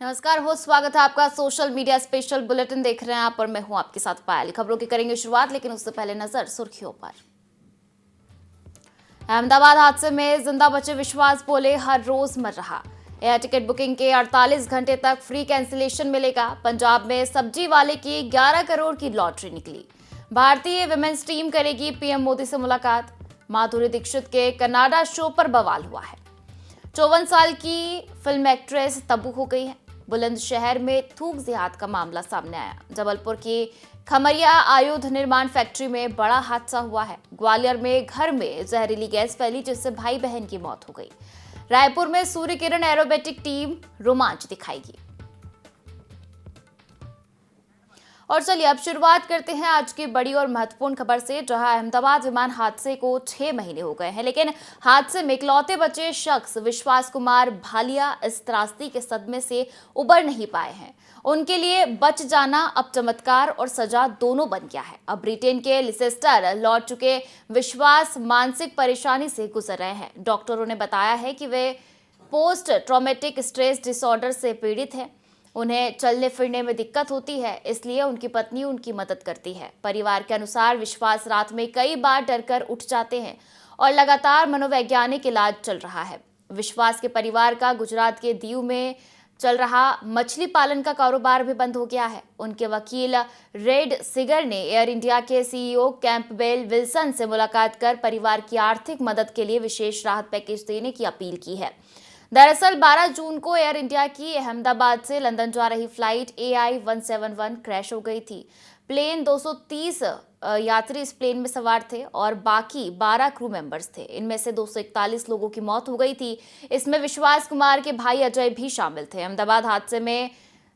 नमस्कार हो, स्वागत है आपका सोशल मीडिया स्पेशल बुलेटिन देख रहे हैं आप और मैं हूं आपके साथ पायल। खबरों की करेंगे शुरुआत, लेकिन उससे पहले नजर सुर्खियों पर। अहमदाबाद हादसे में जिंदा बचे विश्वास बोले, हर रोज मर रहा। एयर टिकट बुकिंग के 48 घंटे तक फ्री कैंसिलेशन मिलेगा। पंजाब में सब्जी वाले की 11 करोड़ की लॉटरी निकली। भारतीय विमेंस टीम करेगी पीएम मोदी से मुलाकात। माधुरी दीक्षित के कनाडा शो पर बवाल हुआ है। 54 साल की फिल्म एक्ट्रेस तब्बू हो गई है। बुलंदशहर में थूक जिहाद का मामला सामने आया। जबलपुर की खमरिया आयुध निर्माण फैक्ट्री में बड़ा हादसा हुआ है। ग्वालियर में घर में जहरीली गैस फैली, जिससे भाई बहन की मौत हो गई। रायपुर में सूर्य किरण एरोबेटिक टीम रोमांच दिखाएगी। और चलिए अब शुरुआत करते हैं आज की बड़ी और महत्वपूर्ण खबर से, जहां अहमदाबाद विमान हादसे को 6 महीने हो गए हैं, लेकिन हादसे में इकलौते बचे शख्स विश्वास कुमार भालिया इस त्रासदी के सदमे से उबर नहीं पाए हैं। उनके लिए बच जाना अब चमत्कार और सजा दोनों बन गया है। अब ब्रिटेन के लिसेस्टर लौट चुके विश्वास मानसिक परेशानी से गुजर रहे हैं। डॉक्टरों ने बताया है कि वे पोस्ट ट्रॉमेटिक स्ट्रेस डिसऑर्डर से पीड़ित हैं। उन्हें चलने फिरने में दिक्कत होती है, इसलिए उनकी पत्नी उनकी मदद करती है। परिवार के अनुसार विश्वास रात में कई बार डरकर उठ जाते हैं और लगातार मनोवैज्ञानिक इलाज चल रहा है। विश्वास के परिवार का गुजरात के दीव में चल रहा मछली पालन का कारोबार भी बंद हो गया है। उनके वकील रेड सिगर ने एयर इंडिया के सीईओ कैंपबेल विल्सन से मुलाकात कर परिवार की आर्थिक मदद के लिए विशेष राहत पैकेज देने की अपील की है। दरअसल 12 जून को एयर इंडिया की अहमदाबाद से लंदन जा रही फ्लाइट AI-171 क्रैश हो गई थी। प्लेन 230 यात्री इस प्लेन में सवार थे और बाकी 12 क्रू मेंबर्स थे। इनमें से 241 लोगों की मौत हो गई थी। इसमें विश्वास कुमार के भाई अजय भी शामिल थे। अहमदाबाद हादसे में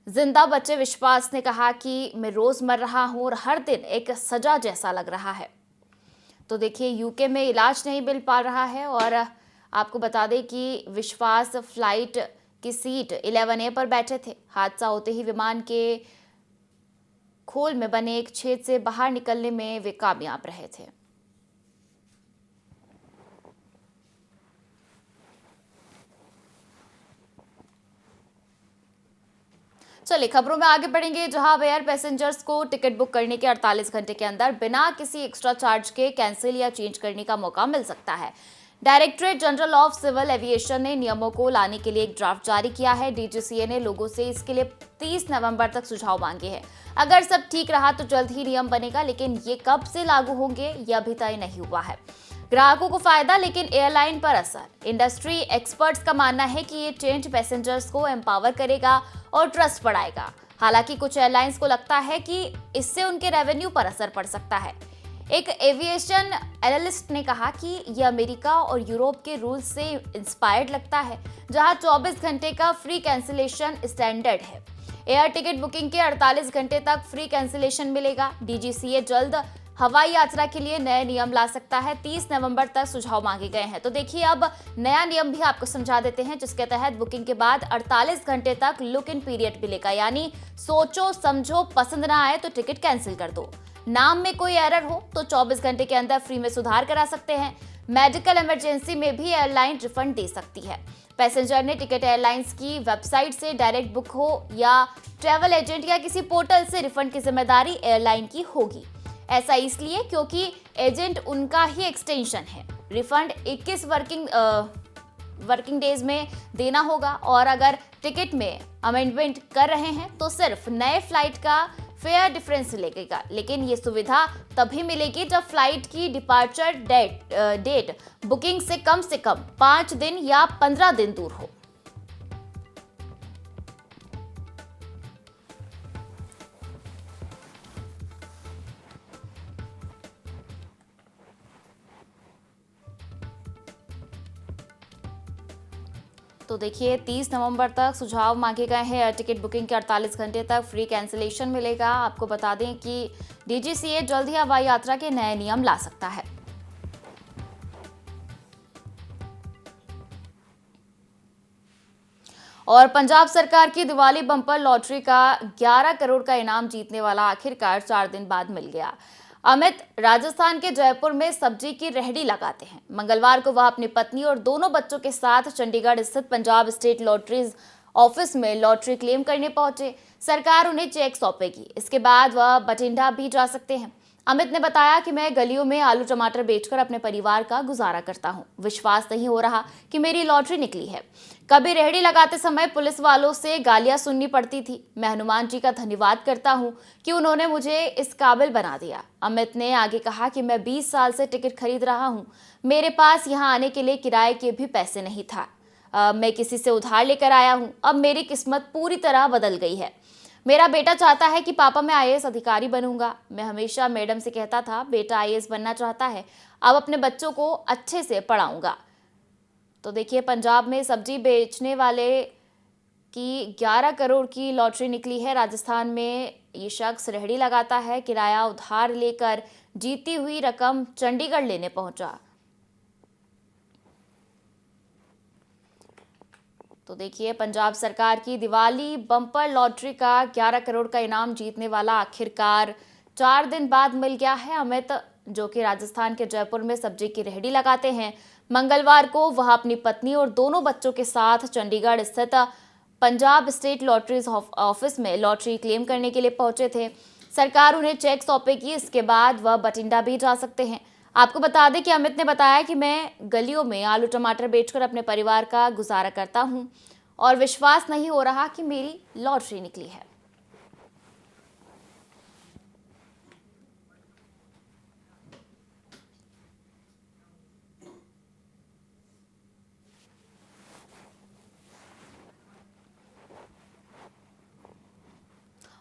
जिंदा बचे विश्वास ने कहा कि मैं रोज मर रहा हूं और हर दिन एक सजा जैसा लग रहा है। तो देखिए, यूके में इलाज नहीं मिल पा रहा है और आपको बता दें कि विश्वास फ्लाइट की सीट 11A पर बैठे थे। हादसा होते ही विमान के खोल में बने एक छेद से बाहर निकलने में वे कामयाब रहे थे। चलिए खबरों में आगे बढ़ेंगे, जहां एयर पैसेंजर्स को टिकट बुक करने के 48 घंटे के अंदर बिना किसी एक्स्ट्रा चार्ज के कैंसिल या चेंज करने का मौका मिल सकता है। Directorate General of Civil Aviation ने नियमों को लाने के लिए एक ड्राफ्ट जारी किया है। डीजीसीए ने लोगों से इसके लिए 30 नवंबर तक सुझाव मांगे हैं। अगर सब ठीक रहा तो जल्द ही नियम बनेगा, लेकिन ये कब से लागू होंगे यह अभी तय नहीं हुआ है। ग्राहकों को फायदा, लेकिन एयरलाइन पर असर। इंडस्ट्री एक्सपर्ट्स का मानना है कि ये चेंज पैसेंजर्स को एम्पावर करेगा और ट्रस्ट बढ़ाएगा। हालांकि कुछ एयरलाइंस को लगता है कि इससे उनके रेवेन्यू पर असर पड़ सकता है। एक एविएशन एनालिस्ट ने कहा कि यह अमेरिका और यूरोप के रूल से इंस्पायर्ड लगता है, जहां 24 घंटे का फ्री कैंसिलेशन स्टैंडर्ड है। एयर टिकट बुकिंग के 48 घंटे तक फ्री कैंसिलेशन मिलेगा। डीजीसीए जल्द हवाई यात्रा के लिए नए नियम ला सकता है। 30 नवंबर तक सुझाव मांगे गए हैं। तो देखिए, अब नया नियम भी आपको समझा देते हैं, जिसके तहत बुकिंग के बाद 48 घंटे तक लुक इन पीरियड मिलेगा। यानी सोचो समझो, पसंद ना आए तो टिकट कैंसिल कर दो। नाम में कोई एरर हो तो 24 घंटे के अंदर फ्री में सुधार करा सकते हैं। मेडिकल इमरजेंसी में भी एयरलाइन रिफंड दे सकती है। पैसेंजर ने टिकट एयरलाइंस की वेबसाइट से डायरेक्ट बुक हो या ट्रैवल एजेंट या किसी पोर्टल से, रिफंड की जिम्मेदारी एयरलाइन की होगी। ऐसा इसलिए क्योंकि एजेंट उनका ही एक्सटेंशन है। रिफंड 21 वर्किंग डेज में देना होगा और अगर टिकट में अमेंडमेंट कर रहे हैं तो सिर्फ नए फ्लाइट का फेयर डिफरेंस लगेगा। लेकिन ये सुविधा तभी मिलेगी जब फ्लाइट की डिपार्चर डेट बुकिंग से कम 5 दिन या 15 दिन दूर हो। तो देखिए, 30 नवंबर तक सुझाव मांगे गए हैं। एयर टिकट बुकिंग के 48 घंटे तक फ्री कैंसिलेशन मिलेगा। आपको बता दें कि डीजीसीए जल्द ही हवाई यात्रा के नए नियम ला सकता है। और पंजाब सरकार की दिवाली बम्पर लॉटरी का 11 करोड़ का इनाम जीतने वाला आखिरकार 4 दिन बाद मिल गया। अमित राजस्थान के जयपुर में सब्जी की रेहड़ी लगाते हैं। मंगलवार को वह अपनी पत्नी और दोनों बच्चों के साथ चंडीगढ़ स्थित पंजाब स्टेट लॉटरीज ऑफिस में लॉटरी क्लेम करने पहुंचे। सरकार उन्हें चेक सौंपेगी, इसके बाद वह बठिंडा भी जा सकते हैं। अमित ने बताया कि मैं गलियों में आलू टमाटर बेचकर अपने परिवार का गुजारा करता हूं। विश्वास नहीं हो रहा कि मेरी लॉटरी निकली है। कभी रेहड़ी लगाते समय पुलिस वालों से गालियां सुननी पड़ती थी। मैं हनुमान जी का धन्यवाद करता हूं कि उन्होंने मुझे इस काबिल बना दिया। अमित ने आगे कहा कि मैं 20 साल से टिकट खरीद रहा हूं। मेरे पास यहां आने के लिए किराए के भी पैसे नहीं था। मैं किसी से उधार लेकर आया हूं। अब मेरी किस्मत पूरी तरह बदल गई है। मेरा बेटा चाहता है कि पापा मैं आईएएस अधिकारी बनूंगा। मैं हमेशा मैडम से कहता था बेटा आईएएस बनना चाहता है, अब अपने बच्चों को अच्छे से पढ़ाऊंगा। तो देखिए, पंजाब में सब्जी बेचने वाले की 11 करोड़ की लॉटरी निकली है। राजस्थान में ये शख्स रेहड़ी लगाता है, किराया उधार लेकर जीती हुई रकम चंडीगढ़ लेने पहुंचा। तो देखिए, पंजाब सरकार की दिवाली बम्पर लॉटरी का 11 करोड़ का इनाम जीतने वाला आखिरकार 4 दिन बाद मिल गया है। अमित, जो कि राजस्थान के जयपुर में सब्जी की रेहड़ी लगाते हैं, मंगलवार को वह अपनी पत्नी और दोनों बच्चों के साथ चंडीगढ़ स्थित पंजाब स्टेट लॉटरीज ऑफिस में लॉटरी क्लेम करने के लिए पहुंचे थे। सरकार उन्हें चेक सौंपेगी, इसके बाद वह बठिंडा भी जा सकते हैं। आपको बता दें कि अमित ने बताया कि मैं गलियों में आलू टमाटर बेचकर अपने परिवार का गुजारा करता हूं और विश्वास नहीं हो रहा कि मेरी लॉटरी निकली है।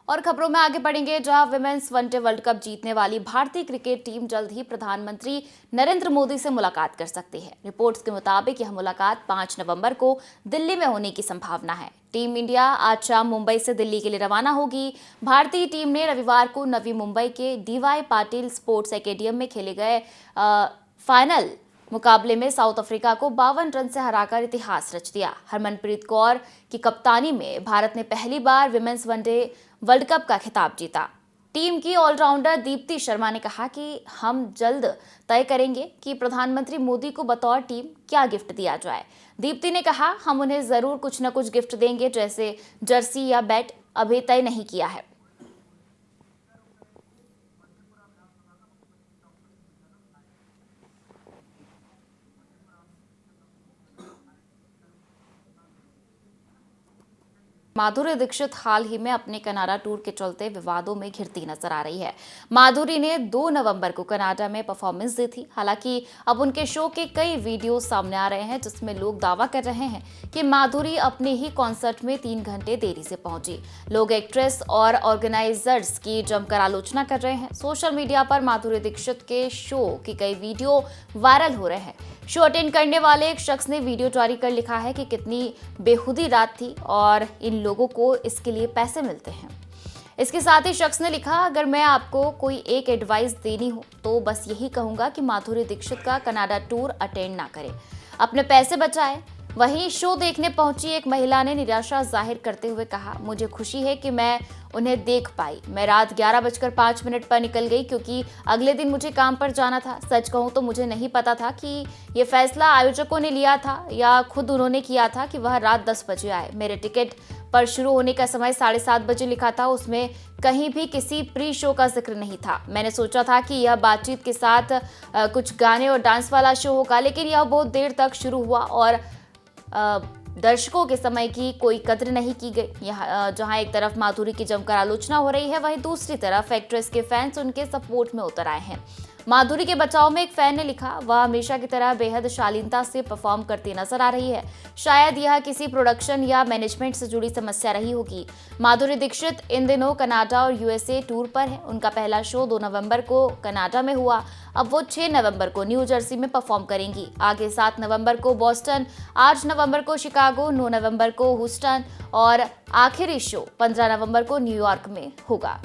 और खबरों में आगे बढ़ेंगे, जहां विमेंस वनडे वर्ल्ड कप जीतने वाली भारतीय क्रिकेट टीम जल्द ही प्रधानमंत्री नरेंद्र मोदी से मुलाकात कर सकती है। रिपोर्ट्स के मुताबिक यह मुलाकात 5 नवंबर को दिल्ली में होने की संभावना है। टीम इंडिया आज शाम मुंबई से दिल्ली के लिए रवाना होगी। भारतीय टीम ने रविवार को नवी मुंबई के डीवाई पाटिल स्पोर्ट्स एकेडम में खेले गए फाइनल मुकाबले में साउथ अफ्रीका को 52 रन से हराकर इतिहास रच दिया। हरमनप्रीत कौर की कप्तानी में भारत ने पहली बार विमेंस वनडे वर्ल्ड कप का खिताब जीता। टीम की ऑलराउंडर दीप्ति शर्मा ने कहा कि हम जल्द तय करेंगे कि प्रधानमंत्री मोदी को बतौर टीम क्या गिफ्ट दिया जाए। दीप्ति ने कहा, हम उन्हें जरूर कुछ न कुछ गिफ्ट देंगे, जैसे जर्सी या बैट, अभी तय नहीं किया है। माधुरी दीक्षित हाल ही में अपने कनाडा टूर के चलते विवादों में घिरती नजर आ रही है। माधुरी ने 2 नवंबर को कनाडा में परफॉर्मेंस दी थी। हालांकि अब उनके शो के कई वीडियो सामने आ रहे हैं, जिसमें लोग दावा कर रहे हैं कि माधुरी अपने ही कॉन्सर्ट में 3 घंटे देरी से पहुंची। लोग एक्ट्रेस और ऑर्गेनाइजर्स की जमकर आलोचना कर रहे हैं। सोशल मीडिया पर माधुरी दीक्षित के शो के कई वीडियो वायरल हो रहे हैं। शो अटेंड करने वाले एक शख्स ने वीडियो जारी कर लिखा है कि कितनी बेखुदी रात थी और इन लोगों को इसके लिए पैसे मिलते हैं। इसके साथ ही शख्स ने लिखा, अगर मैं आपको कोई एक एडवाइस देनी हो तो बस यही कहूंगा कि माधुरी दीक्षित का कनाडा टूर अटेंड ना करें, अपने पैसे बचाएं। वहीं शो देखने पहुंची एक महिला ने निराशा जाहिर करते हुए कहा, मुझे खुशी है कि मैं उन्हें देख पाई। मैं रात 11:05 पर निकल गई क्योंकि अगले दिन मुझे काम पर जाना था। सच कहूं तो मुझे नहीं पता था कि ये फैसला आयोजकों ने लिया था या खुद उन्होंने किया था कि वह रात 10 बजे आए। मेरे टिकट पर शुरू होने का समय 7:30 बजे लिखा था, उसमें कहीं भी किसी प्री शो का जिक्र नहीं था। मैंने सोचा था कि यह बातचीत के साथ कुछ गाने और डांस वाला शो होगा, लेकिन यह बहुत देर तक शुरू हुआ और दर्शकों के समय की कोई कद्र नहीं की गई। यहाँ जहां एक तरफ माधुरी की जमकर आलोचना हो रही है, वहीं दूसरी तरफ एक्ट्रेस के फैंस उनके सपोर्ट में उतर आए हैं। माधुरी के बचाव में एक फैन ने लिखा, वह हमेशा की तरह बेहद शालीनता से परफॉर्म करती नजर आ रही है। शायद यह किसी प्रोडक्शन या मैनेजमेंट से जुड़ी समस्या रही होगी। माधुरी दीक्षित इन दिनों कनाडा और यूएसए टूर पर है। उनका पहला शो 2 नवंबर को कनाडा में हुआ। अब वो 6 नवंबर को न्यू जर्सी में परफॉर्म करेंगी। आगे 7 नवंबर को बॉस्टन, 8 नवंबर को शिकागो, 9 नवंबर को ह्यूस्टन और आखिरी शो 15 नवंबर को न्यूयॉर्क में होगा।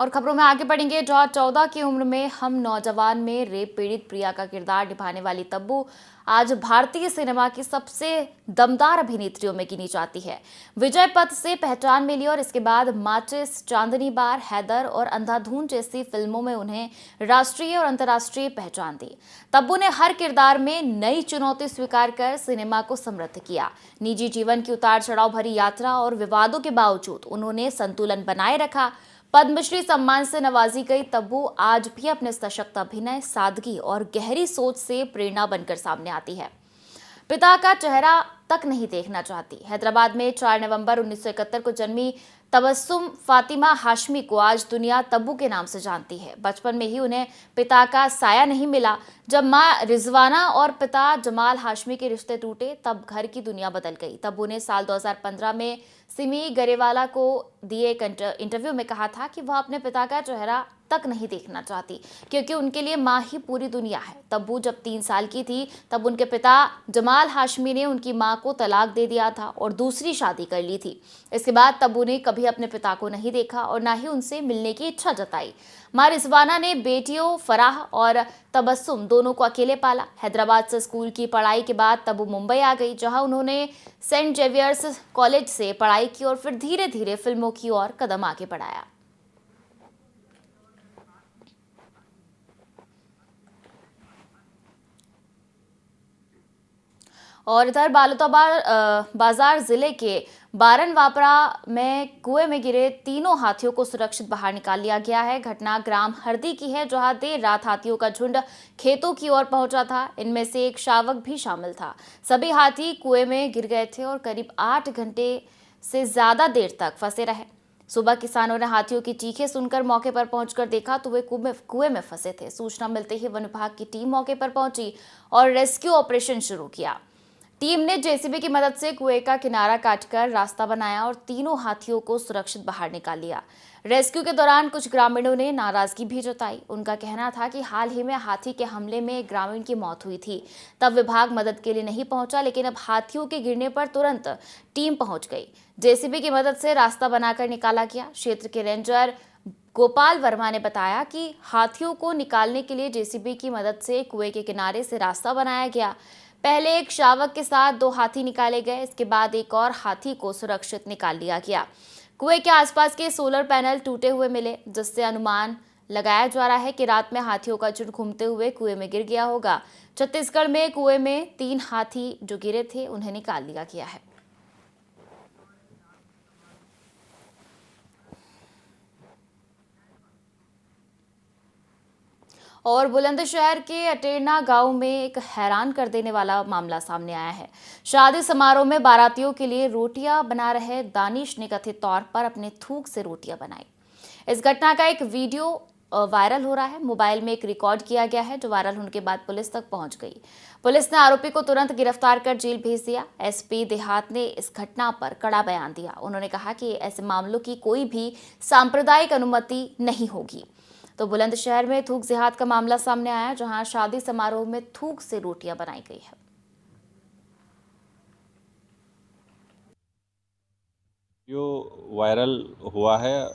और खबरों में आगे बढ़ेंगे, जहां 14 की उम्र में हम नौजवान में रेप पीड़ित प्रिया का किरदार निभाने वाली तब्बू आज भारतीय सिनेमा की सबसे दमदार अभिनेत्रियों में गिनी जाती है। विजय पथ से पहचान मिली और इसके बाद माचिस, चांदनी बार, हैदर और अंधाधुन जैसी फिल्मों में उन्हें राष्ट्रीय और अंतर्राष्ट्रीय पहचान दी। तब्बू ने हर किरदार में नई चुनौती स्वीकार कर सिनेमा को समृद्ध किया। निजी जीवन की उतार चढ़ाव भरी यात्रा और विवादों के बावजूद उन्होंने संतुलन बनाए रखा। पद्मश्री सम्मान से नवाजी गई तब्बू आज भी अपने सशक्त अभिनय, सादगी और गहरी सोच से प्रेरणा बनकर सामने आती है। पिता का चेहरा तक नहीं देखना चाहती। हैदराबाद में 4 नवंबर 1971 को जन्मी तबस्सुम फातिमा हाशमी को आज दुनिया तब्बू के नाम से जानती है। बचपन में ही उन्हें पिता का साया नहीं मिला। जब मां रिजवाना और पिता जमाल हाशमी के रिश्ते टूटे, तब घर की दुनिया बदल गई। तब्बू ने साल 2015 में सिमी गरेवाला को दिए एक इंटरव्यू में कहा था कि वह अपने पिता का चेहरा तक नहीं देखना चाहती, क्योंकि उनके लिए मां ही पूरी दुनिया है। तब्बू जब 3 साल की थी, तब उनके पिता जमाल हाशमी ने उनकी मां को तलाक दे दिया था और दूसरी शादी कर ली थी। इसके बाद तब्बू ने कभी अपने पिता को नहीं देखा और ना ही उनसे मिलने की इच्छा जताई। मां रिजवाना ने बेटियों फराह और तबस्सुम दोनों को अकेले पाला। हैदराबाद से स्कूल की पढ़ाई के बाद तब्बू मुंबई आ गई, जहां उन्होंने सेंट जेवियर्स कॉलेज से पढ़ाई की और फिर धीरे धीरे फिल्मों की ओर कदम आगे बढ़ाया। और इधर बाजार जिले के बारन वापरा में कुएं में गिरे तीनों हाथियों को सुरक्षित बाहर निकाल लिया गया है। घटना ग्राम हरदी की है, जहां देर रात हाथियों का झुंड खेतों की ओर पहुंचा था। इनमें से एक शावक भी शामिल था। सभी हाथी कुएं में गिर गए थे और करीब 8 घंटे से ज्यादा देर तक फंसे रहे। सुबह किसानों ने हाथियों की चीखें सुनकर मौके पर पहुंचकर देखा तो वे कुएं में फंसे थे। सूचना मिलते ही वन विभाग की टीम मौके पर पहुंची और रेस्क्यू ऑपरेशन शुरू किया। टीम ने जेसीबी की मदद से कुएं का किनारा काटकर रास्ता बनाया और तीनों हाथियों को सुरक्षित बाहर निकाल लिया। रेस्क्यू के दौरान कुछ ग्रामीणों ने नाराजगी भी जताई। उनका कहना था कि हाल ही में हाथी के हमले में एक ग्रामीण की मौत हुई थी, तब विभाग मदद के लिए नहीं पहुंचा, लेकिन अब हाथियों के गिरने पर तुरंत टीम पहुंच गई। जेसीबी की मदद से रास्ता बनाकर निकाला गया। क्षेत्र के रेंजर गोपाल वर्मा ने बताया कि हाथियों को निकालने के लिए जेसीबी की मदद से कुएं के किनारे से रास्ता बनाया गया। पहले एक शावक के साथ 2 हाथी निकाले गए, इसके बाद एक और हाथी को सुरक्षित निकाल लिया गया। कुएं के आसपास के सोलर पैनल टूटे हुए मिले, जिससे अनुमान लगाया जा रहा है कि रात में हाथियों का झुंड घूमते हुए कुएं में गिर गया होगा। छत्तीसगढ़ में कुएं में 3 हाथी जो गिरे थे, उन्हें निकाल लिया गया है। और बुलंदशहर के अटेरना गांव में एक हैरान कर देने वाला मामला सामने आया है। शादी समारोह में बारातियों के लिए रोटियां बना रहे दानिश ने कथित तौर पर अपने थूक से रोटियां बनाई। इस घटना का एक वीडियो वायरल हो रहा है। मोबाइल में एक रिकॉर्ड किया गया है, जो वायरल होने के बाद पुलिस तक पहुंच गई। पुलिस ने आरोपी को तुरंत गिरफ्तार कर जेल भेज दिया। एसपी देहात ने इस घटना पर कड़ा बयान दिया। उन्होंने कहा कि ऐसे मामलों की कोई भी सांप्रदायिक अनुमति नहीं होगी। तो बुलंदशहर में थूक जिहाद का मामला सामने आया, जहां शादी समारोह में थूक से रोटियां बनाई गई है। जो वायरल हुआ है,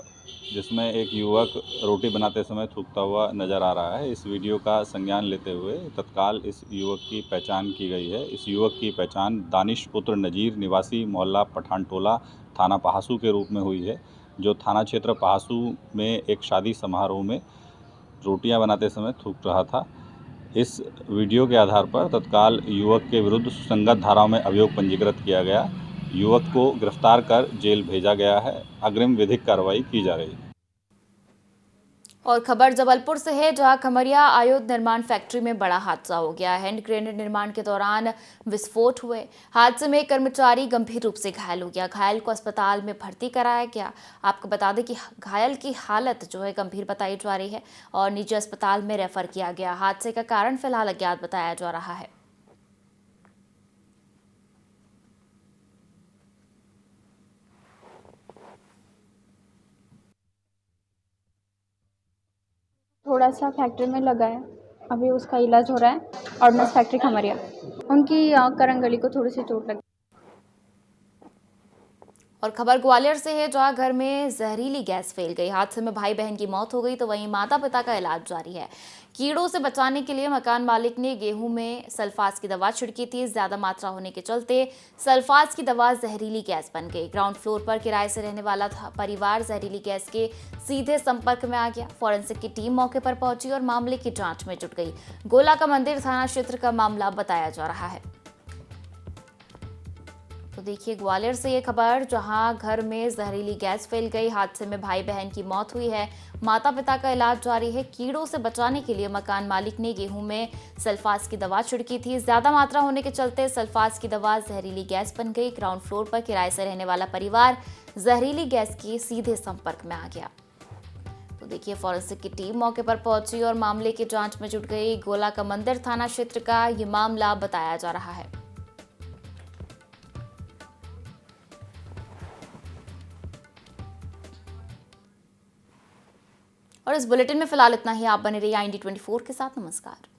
जिसमें एक युवक रोटी बनाते समय थूकता हुआ नजर आ रहा है। इस वीडियो का संज्ञान लेते हुए तत्काल इस युवक की पहचान की गई है। इस युवक की पहचान दानिश पुत्र नजीर निवासी मोहल्ला पठानटोला थाना पहासू के रूप में हुई है, जो थाना क्षेत्र पहासू में एक शादी समारोह में रोटियां बनाते समय थूक रहा था। इस वीडियो के आधार पर तत्काल युवक के विरुद्ध सुसंगत धाराओं में अभियोग पंजीकृत किया गया। युवक को गिरफ्तार कर जेल भेजा गया है। अग्रिम विधिक कार्रवाई की जा रही है। और खबर जबलपुर से है, जहां खमरिया आयुध निर्माण फैक्ट्री में बड़ा हादसा हो गया। हैंड ग्रेनेड निर्माण के दौरान विस्फोट हुए। हादसे में एक कर्मचारी गंभीर रूप से घायल हो गया। घायल को अस्पताल में भर्ती कराया गया। आपको बता दें कि घायल की हालत जो है गंभीर बताई जा रही है और निजी अस्पताल में रेफर किया गया। हादसे का कारण फिलहाल अज्ञात बताया जा रहा है। थोड़ा सा फैक्ट्री में लगा है, अभी उसका इलाज हो रहा है। ऑर्डिनेंस फैक्ट्री खमरिया, उनकी करंगली को थोड़ी सी चोट लगी। और खबर ग्वालियर से है, जहां घर में जहरीली गैस फैल गई। हादसे में भाई बहन की मौत हो गई, तो वहीं माता पिता का इलाज जारी है। कीड़ों से बचाने के लिए मकान मालिक ने गेहूं में सल्फास की दवा छिड़की थी। ज्यादा मात्रा होने के चलते सल्फास की दवा जहरीली गैस बन गई। ग्राउंड फ्लोर पर किराए से रहने वाला परिवार जहरीली गैस के सीधे संपर्क में आ गया। फॉरेंसिक की टीम मौके पर पहुंची और मामले की जांच में जुट गई। गोला का मंदिर थाना क्षेत्र का मामला बताया जा रहा है। तो देखिए ग्वालियर से ये खबर, जहां घर में जहरीली गैस फैल गई। हादसे में भाई बहन की मौत हुई है। माता पिता का इलाज जारी है। कीड़ों से बचाने के लिए मकान मालिक ने गेहूं में सल्फास की दवा छिड़की थी। ज्यादा मात्रा होने के चलते सल्फास की दवा जहरीली गैस बन गई। ग्राउंड फ्लोर पर किराए से रहने वाला परिवार जहरीली गैस के सीधे संपर्क में आ गया। तो देखिए फॉरेंसिक की टीम मौके पर पहुंची और मामले की जांच में जुट गई। गोला का मंदिर थाना क्षेत्र का ये मामला बताया जा रहा है। और इस बुलेटिन में फिलहाल इतना ही। आप बने रहिए IND24 के साथ। नमस्कार।